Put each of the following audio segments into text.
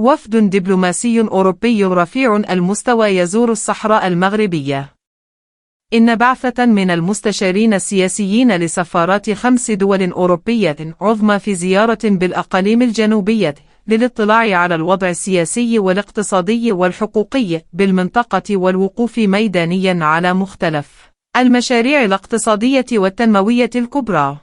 وفد دبلوماسي أوروبي رفيع المستوى يزور الصحراء المغربية. إن بعثة من المستشارين السياسيين لسفارات 5 دول أوروبية عظمى في زيارة بالأقاليم الجنوبية للاطلاع على الوضع السياسي والاقتصادي والحقوقي بالمنطقة والوقوف ميدانيا على مختلف المشاريع الاقتصادية والتنموية الكبرى.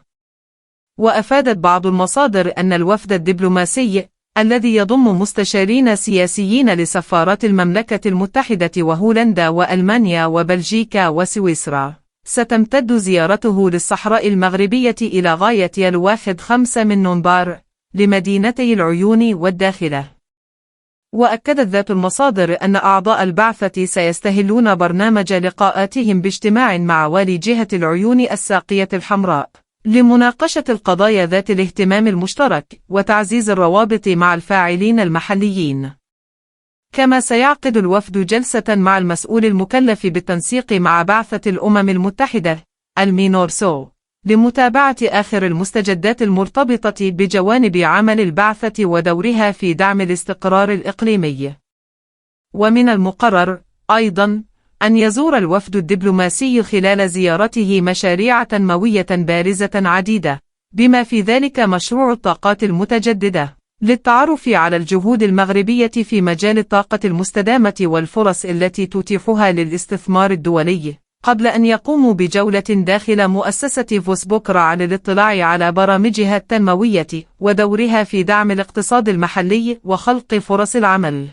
وأفادت بعض المصادر أن الوفد الدبلوماسي الذي يضم مستشارين سياسيين لسفارات المملكة المتحدة وهولندا وألمانيا وبلجيكا وسويسرا ستمتد زيارته للصحراء المغربية إلى غاية 1 من نوفمبر لمدينتي العيون والداخلة. وأكدت ذات المصادر أن أعضاء البعثة سيستهلون برنامج لقاءاتهم باجتماع مع والي جهة العيون الساقية الحمراء لمناقشة القضايا ذات الاهتمام المشترك وتعزيز الروابط مع الفاعلين المحليين. كما سيعقد الوفد جلسة مع المسؤول المكلف بالتنسيق مع بعثة الأمم المتحدة المينورسو لمتابعة آخر المستجدات المرتبطة بجوانب عمل البعثة ودورها في دعم الاستقرار الإقليمي. ومن المقرر أيضا أن يزور الوفد الدبلوماسي خلال زيارته مشاريع تنموية بارزة عديدة، بما في ذلك مشروع الطاقات المتجددة، للتعرف على الجهود المغربية في مجال الطاقة المستدامة والفرص التي تتيحها للاستثمار الدولي، قبل أن يقوموا بجولة داخل مؤسسة فوسبوكرا للاطلاع على برامجها التنموية ودورها في دعم الاقتصاد المحلي وخلق فرص العمل.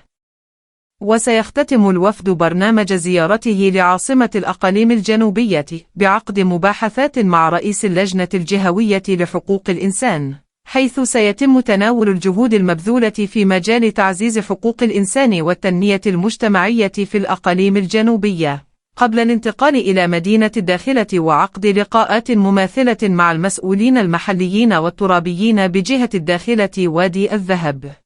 وسيختتم الوفد برنامج زيارته لعاصمة الأقاليم الجنوبية بعقد مباحثات مع رئيس اللجنة الجهوية لحقوق الإنسان، حيث سيتم تناول الجهود المبذولة في مجال تعزيز حقوق الإنسان والتنمية المجتمعية في الأقاليم الجنوبية، قبل الانتقال إلى مدينة الداخلة وعقد لقاءات مماثلة مع المسؤولين المحليين والترابيين بجهة الداخلة وادي الذهب.